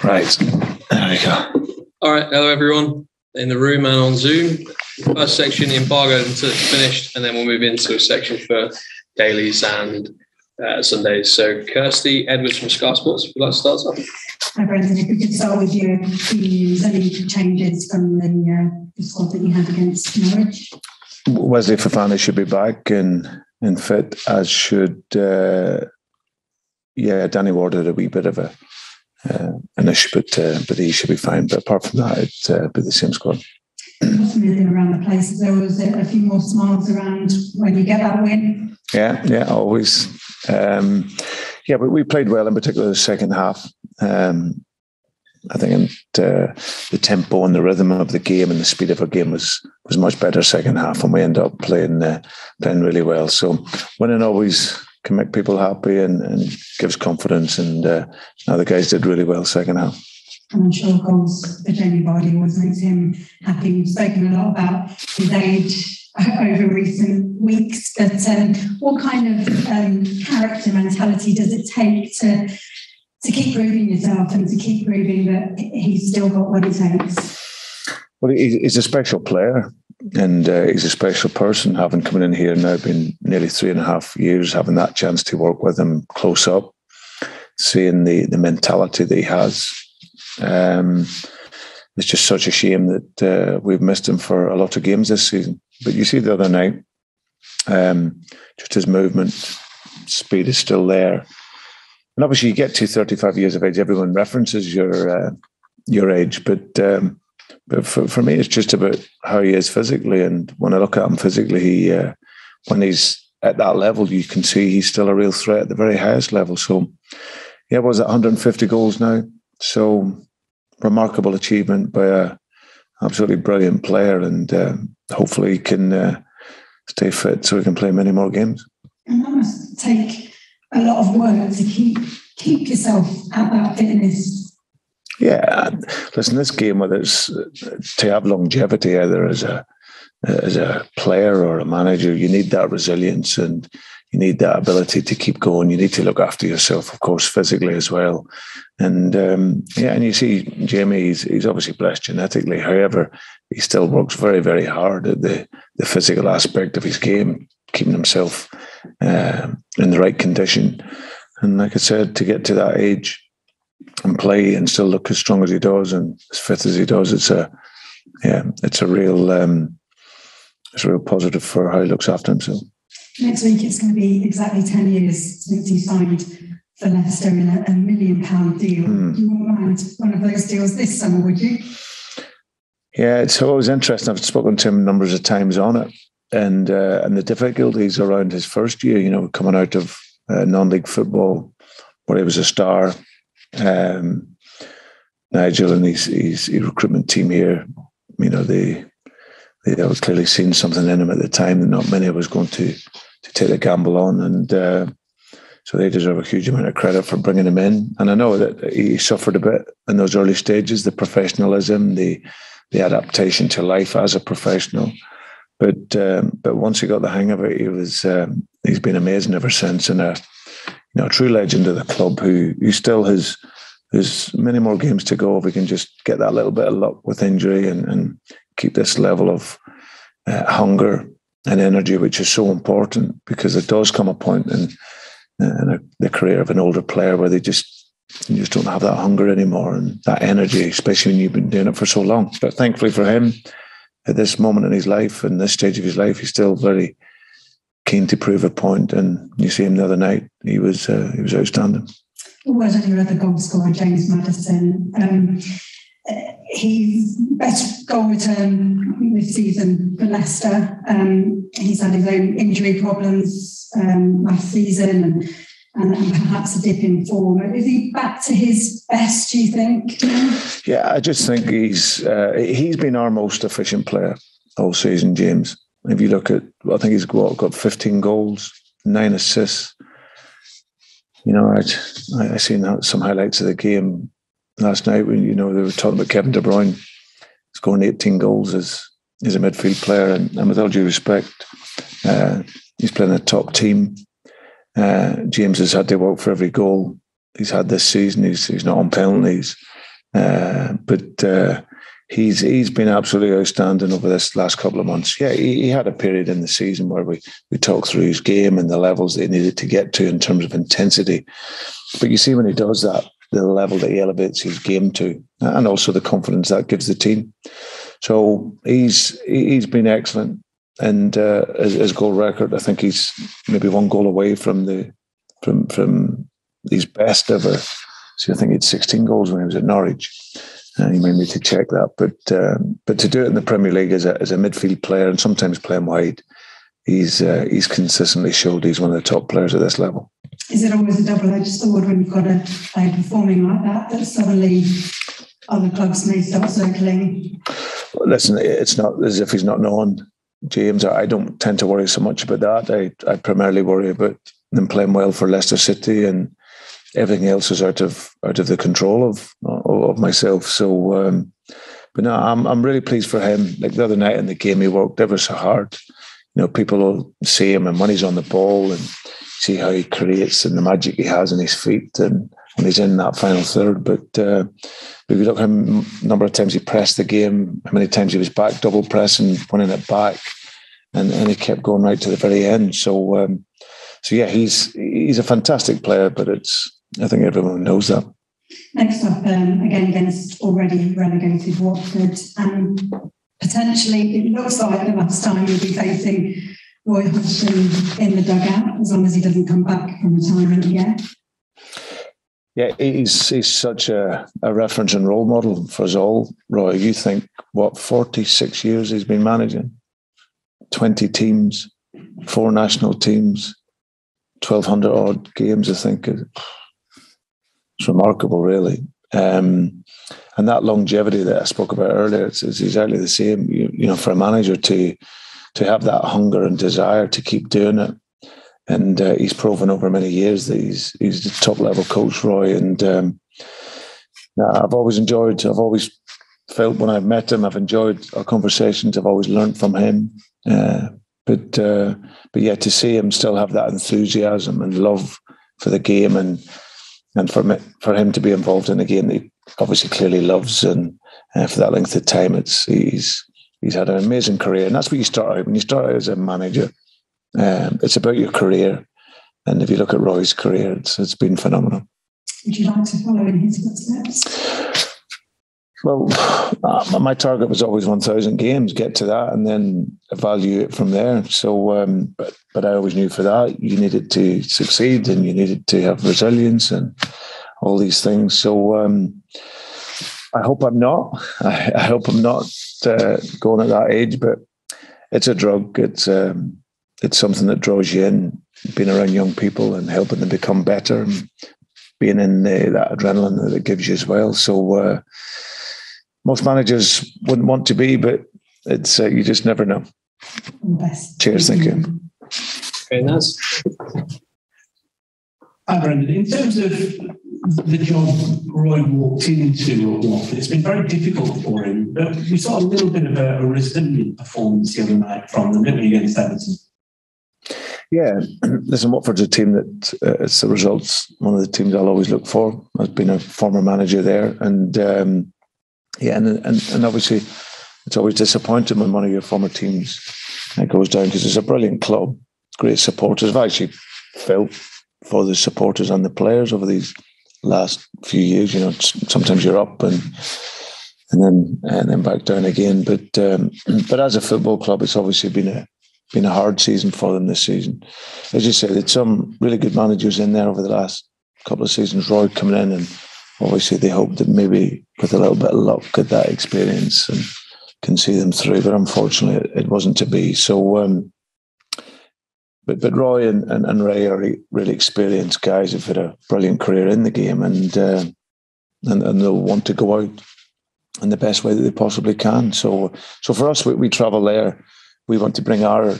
Right, there we go. All right, hello everyone in the room and on Zoom. First section, embargoed until it's finished, and then we'll move into a section for dailies and Sundays. So Kirsty Edwards from Sky Sports, would you like to start off? Hi Brendan, if we could start with your views, any changes from the squad that you had against Norwich? Wesley Fofana should be back and fit, as should Danny Ward had a wee bit of an issue, but he should be fine. But apart from that, it'd be the same squad. Moving around the place, there was a few more smiles around when you get that win. Yeah, always. But we played well, in particular the second half. I think the tempo and the rhythm of the game and the speed of our game was much better second half, and we ended up playing really well. So winning always can make people happy and gives confidence. And now the guys did really well second half. And I'm sure goals for Jamie Vardy always makes him happy. We've spoken a lot about his age over recent weeks, but what kind of character mentality does it take to keep proving yourself and to keep proving that he's still got what it takes? Well, he's a special player, and he's a special person, having come in here now, been nearly 3.5 years, having that chance to work with him close up, seeing the mentality that he has. It's just such a shame that we've missed him for a lot of games this season. But you see the other night, just his movement, speed is still there. And obviously you get to 35 years of age, everyone references your age. But for me, it's just about how he is physically. And when I look at him physically, when he's at that level, you can see he's still a real threat at the very highest level. So, was it 150 goals now? So remarkable achievement by a absolutely brilliant player, and hopefully he can stay fit so he can play many more games. And that must take a lot of work to keep yourself at that fitness. Yeah, listen, this game, whether it's to have longevity, either as a player or a manager, you need that resilience and you need that ability to keep going. You need to look after yourself, of course, physically as well. And and you see Jamie, he's obviously blessed genetically. However, he still works very, very hard at the physical aspect of his game, keeping himself in the right condition. And like I said, to get to that age and play and still look as strong as he does and as fit as he does, it's a real positive for how he looks after himself. Next week it's going to be exactly 10 years since he signed for Leicester in a £1 million deal. You won't mind one of those deals this summer, would you? Yeah, it's always interesting. I've spoken to him numbers of times on it, and the difficulties around his first year, coming out of non-league football where he was a star. Nigel and his recruitment team here, they had clearly seen something in him at the time that not many of us going to take the gamble on, and so they deserve a huge amount of credit for bringing him in. And I know that he suffered a bit in those early stages, the professionalism, the adaptation to life as a professional. But once he got the hang of it, he's been amazing ever since, and a true legend of the club who still has many more games to go if we can just get that little bit of luck with injury and keep this level of hunger and energy, which is so important, because it does come a point in the career of an older player where you just don't have that hunger anymore and that energy, especially when you've been doing it for so long. But thankfully for him, at this moment in his life and this stage of his life, he's still very keen to prove a point. And you see him the other night; he was outstanding. Well done, your other goal scorer, James Maddison. He's best goal return this season for Leicester. He's had his own injury problems last season and perhaps a dip in form. Is he back to his best, do you think? Yeah, I just think he's been our most efficient player all season, James. If you look at, I think he's got 15 goals, 9 assists. I seen some highlights of the game last night when they were talking about Kevin De Bruyne scoring 18 goals as a midfield player, and with all due respect, he's playing a top team. James has had to work for every goal he's had this season. He's not on penalties. But he's been absolutely outstanding over this last couple of months. Yeah, he had a period in the season where we talked through his game and the levels that he needed to get to in terms of intensity. But you see when he does that, the level that he elevates his game to, and also the confidence that gives the team. So he's been excellent. And his goal record, I think he's maybe one goal away from his best ever. So I think he had 16 goals when he was at Norwich. And he may need to check that. But to do it in the Premier League as a midfield player and sometimes playing wide, he's consistently showed he's one of the top players at this level. Is it always a double-edged sword when you've got a player performing like that suddenly other clubs may start circling? Listen, it's not as if he's not known, James. I don't tend to worry so much about that. I primarily worry about them playing well for Leicester City, and everything else is out of the control of myself. So, but no, I'm really pleased for him. Like the other night in the game, he worked ever so hard. You know, people will see him, and when he's on the ball and see how he creates and the magic he has in his feet, and when he's in that final third. But if you look at him, number of times he pressed the game, how many times he was back double pressing, winning it back, and he kept going right to the very end. So yeah, he's a fantastic player, but I think everyone knows that. Next up, again against already relegated Watford, and potentially it looks like the last time you'll be facing Roy Hodgson in the dugout, as long as he doesn't come back from retirement again. Yeah, he's such a reference and role model for us all. Roy, you think, 46 years he's been managing? 20 teams, 4 national teams, 1,200 odd games, I think. It's remarkable, really. And that longevity that I spoke about earlier, it's exactly the same. You know, for a manager to have that hunger and desire to keep doing it. And he's proven over many years that he's the top level coach, Roy. And I've always felt when I've met him, I've enjoyed our conversations. I've always learned from him. But yeah, to see him still have that enthusiasm and love for the game, and for him to be involved in a game that he obviously clearly loves, and for that length of time, he's had an amazing career. And that's what you start out when you start out as a manager. It's about your career, and if you look at Roy's career, it's been phenomenal. Would you like to follow in his footsteps? Well, my target was always 1,000 games, get to that, and then evaluate from there. So, but I always knew for that you needed to succeed, and you needed to have resilience and all these things. So, I hope I'm not. I hope I'm not going at that age, but it's a drug. It's something that draws you in, being around young people and helping them become better, and being in that adrenaline that it gives you as well. So most managers wouldn't want to be, but it's you just never know. Best. Cheers, thank you. Very nice. Hi, Brendan. In terms of the job Roy walked into at Watford, it's been very difficult for him, but we saw a little bit of a resilient performance the other night from them, didn't we, against Everton? Yeah, listen, Watford's a team that it's the results. One of the teams I'll always look for. I've been a former manager there, and and obviously it's always disappointing when one of your former teams goes down, because it's a brilliant club, great supporters. I've actually felt for the supporters and the players over these last few years. You know, sometimes you're up and then back down again. But as a football club, it's obviously been a hard season for them this season. As you said, there's some really good managers in there over the last couple of seasons. Roy coming in, and obviously they hoped that maybe with a little bit of luck, get that experience and can see them through. But unfortunately, it wasn't to be. So, but Roy and Ray are really experienced guys who've had a brilliant career in the game, and they'll want to go out in the best way that they possibly can. So for us, we travel there. We want to bring our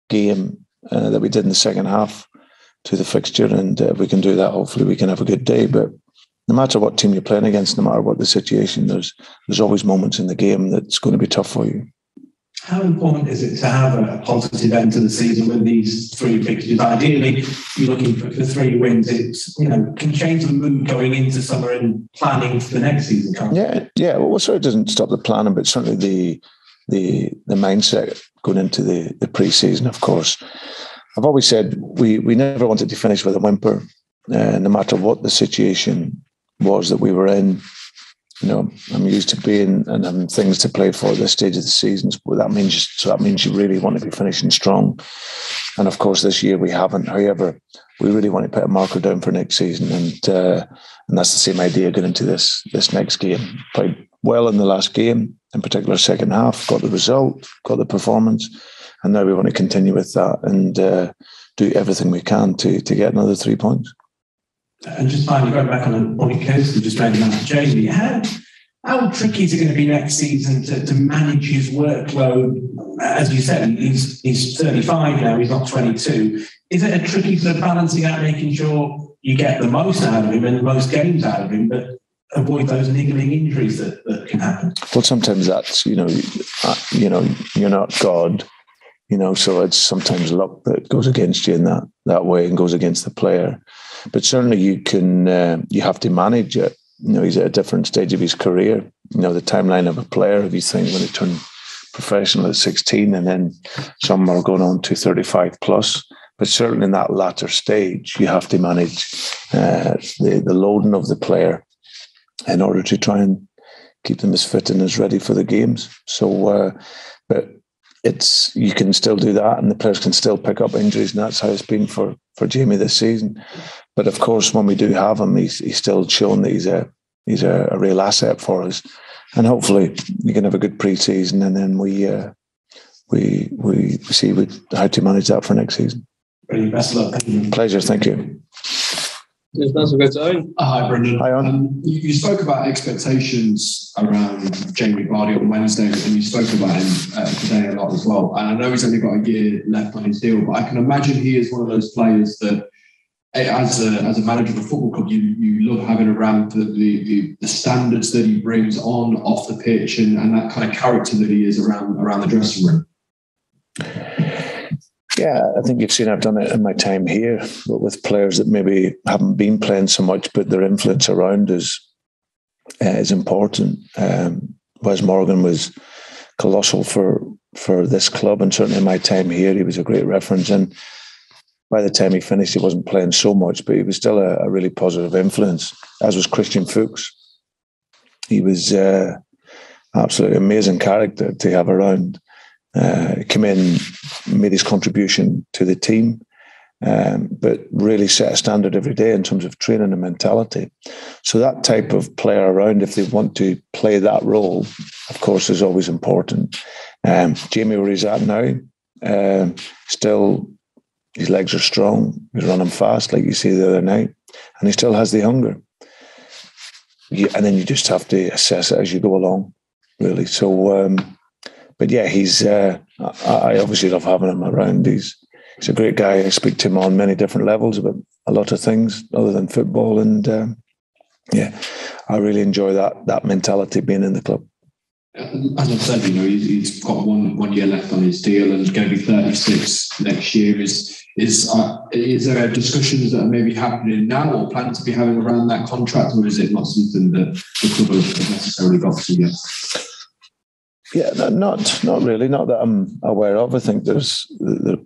game that we did in the second half to the fixture, and if we can do that, hopefully we can have a good day. But no matter what team you're playing against, no matter what the situation, there's always moments in the game that's going to be tough for you. How important is it to have a positive end to the season with these 3 fixtures? Ideally, you're looking for 3 wins. It's, can change the mood going into summer and planning for the next season, can't it? Yeah. Well, it doesn't stop the planning, but certainly the mindset going into the pre-season, of course. I've always said we never wanted to finish with a whimper, no matter what the situation was that we were in. I'm used to being and having things to play for at this stage of the season. That means you really want to be finishing strong. And of course, this year we haven't. However, we really want to put a marker down for next season, and that's the same idea going into this next game. Played well in the last game, in particular second half. Got the result, got the performance, and now we want to continue with that and do everything we can to get another 3 points. And just finally, going back on the point Kirsty just made about Jamie, how tricky is it going to be next season to manage his workload? As you said, he's 35 now, he's not 22. Is it a tricky sort of balancing out, making sure you get the most out of him and the most games out of him, but avoid those niggling injuries that can happen? Well, sometimes that's, you're not God, so it's sometimes luck that goes against you in that way and goes against the player. But certainly you have to manage it. He's at a different stage of his career. The timeline of a player, if you think when he turned professional at 16 and then some are going on to 35 plus. But certainly in that latter stage, you have to manage the loading of the player in order to try and keep them as fit and as ready for the games. So, but you can still do that and the players can still pick up injuries, and that's how it's been for Jamie this season. But of course, when we do have him, he's still shown that he's a real asset for us, and hopefully we can have a good pre-season, and then we see how to manage that for next season. Brilliant. Best of luck. Pleasure. Thank you. That's a good time. Hi, Brendan. Hi, on. You spoke about expectations around Jamie Vardy on Wednesday, and you spoke about him today a lot as well. And I know he's only got a year left on his deal, but I can imagine he is one of those players that, as a manager of a football club, you love having around the standards that he brings on off the pitch and that kind of character that he is around the dressing room. Yeah, I think you've seen I've done it in my time here, but with players that maybe haven't been playing so much, but their influence around is important. Wes Morgan was colossal for this club, and certainly in my time here, he was a great reference. And by the time he finished, he wasn't playing so much, but he was still a really positive influence, as was Christian Fuchs. He was absolutely amazing character to have around. Came in, made his contribution to the team, but really set a standard every day in terms of training and mentality. So that type of player around, if they want to play that role, of course, is always important. Jamie, where he's at now, still his legs are strong. He's running fast, like you see the other night, and he still has the hunger. And then you just have to assess it as you go along, really. So. But yeah, I obviously love having him around. He's a great guy. I speak to him on many different levels about a lot of things other than football. And I really enjoy that mentality being in the club. As I've said, he's got one year left on his deal and going to be 36 next year. Is there discussions that are maybe happening now or planning to be having around that contract, or is it not something that the club has necessarily got to yet? Yeah, not really. Not that I'm aware of. I think there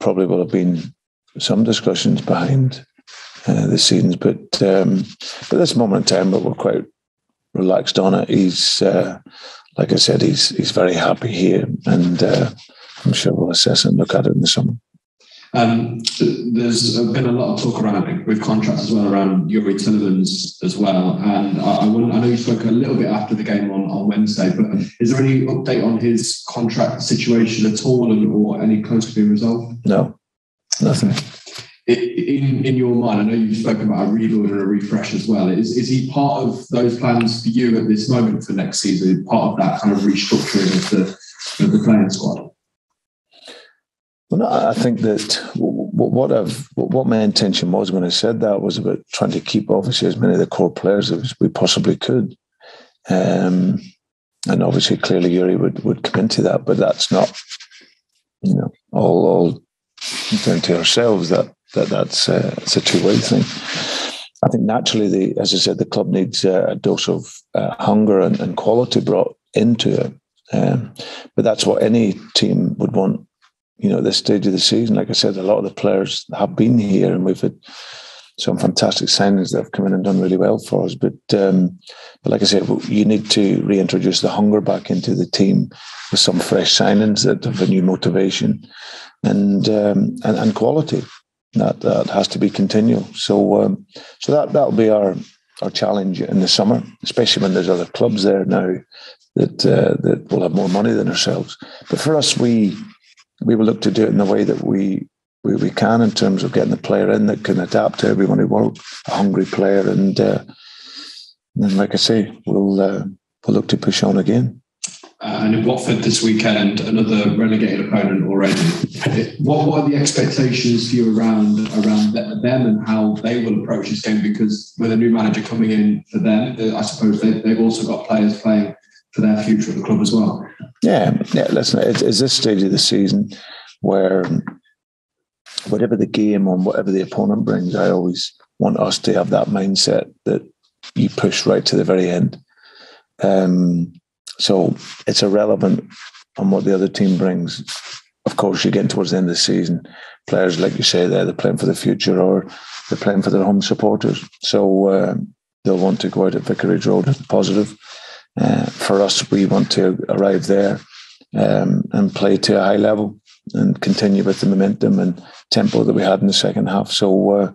probably will have been some discussions behind the scenes, but at this moment in time, but we're quite relaxed on it. He's, like I said, he's very happy here, and I'm sure we'll assess and look at it in the summer. There's been a lot of talk around with contracts as well around Youri Tielemans as well, and I know you spoke a little bit after the game on Wednesday, but is there any update on his contract situation at all, or any close to being resolved? No, nothing. In your mind, I know you've spoken about a rebuild and a refresh as well. Is he part of those plans for you at this moment for next season? Part of that kind of restructuring of the playing squad? Well, no, I think that what my intention was when I said that was about trying to keep obviously as many of the core players as we possibly could, and obviously clearly Youri would come into that, but that's not all down to ourselves. That's it's a two-way thing. I think naturally, as I said, the club needs a dose of hunger and quality brought into it. But that's what any team would want, at this stage of the season. Like I said, a lot of the players have been here, and we've had some fantastic signings that have come in and done really well for us. But like I said, you need to reintroduce the hunger back into the team with some fresh signings that have a new motivation and quality. That has to be continual. So that'll be our challenge in the summer, especially when there's other clubs there now that will have more money than ourselves. But for us, we will look to do it in the way that we can, in terms of getting the player in that can adapt to everyone who wants a hungry player, and then, like I say, we'll look to push on again. And in Watford this weekend, another relegated opponent already. What are the expectations for you around them and how they will approach this game? Because with a new manager coming in for them, I suppose they've also got players playing for their future at the club as well. Yeah. Listen, it's this stage of the season where whatever the game or whatever the opponent brings, I always want us to have that mindset that you push right to the very end. So it's irrelevant on what the other team brings. Of course, you're getting towards the end of the season. Players, like you say, they're playing for the future, or they're playing for their home supporters. So they'll want to go out at Vicarage Road positive. For us, we want to arrive there and play to a high level and continue with the momentum and tempo that we had in the second half. So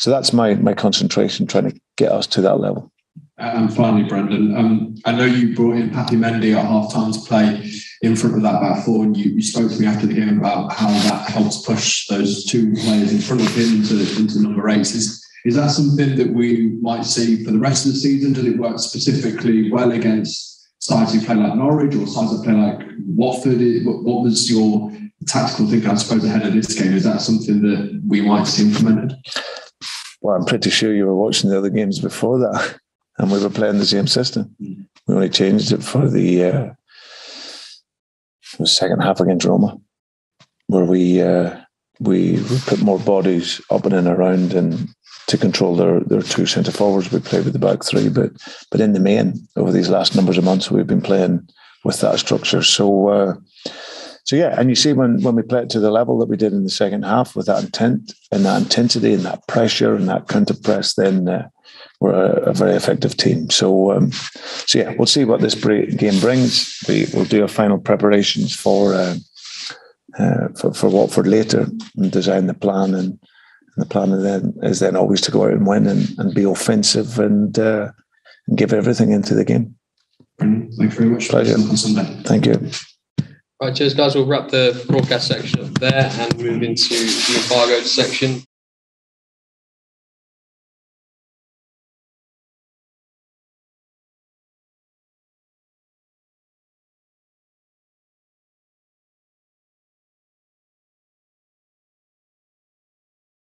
that's my concentration, trying to get us to that level. And finally, Brendan, I know you brought in Papi Mendy at half-time to play in front of that back four, and you spoke to me after the game about how that helps push those two players in front of him into number 8. Is that something that we might see for the rest of the season? Does it work specifically well against sides who play like Norwich or sides that play like Watford? What was your tactical thinking, I suppose, ahead of this game? Is that something that we might see implemented? Well, I'm pretty sure you were watching the other games before that, and we were playing the same system. We only changed it for the second half against Roma, where we put more bodies up and in around, and to control their two centre forwards, we played with the back three. But in the main, over these last numbers of months, we've been playing with that structure. So yeah, and you see when we play it to the level that we did in the second half, with that intent and that intensity and that pressure and that counter press, then we're a very effective team. So yeah, we'll see what this game brings. We'll do our final preparations for Watford later and design the plan. And the plan is then always to go out and win and be offensive and give everything into the game. Thank you very much. Pleasure. On Sunday. Thank you. Right, cheers, guys. We'll wrap the broadcast section up there and move into the embargoed section.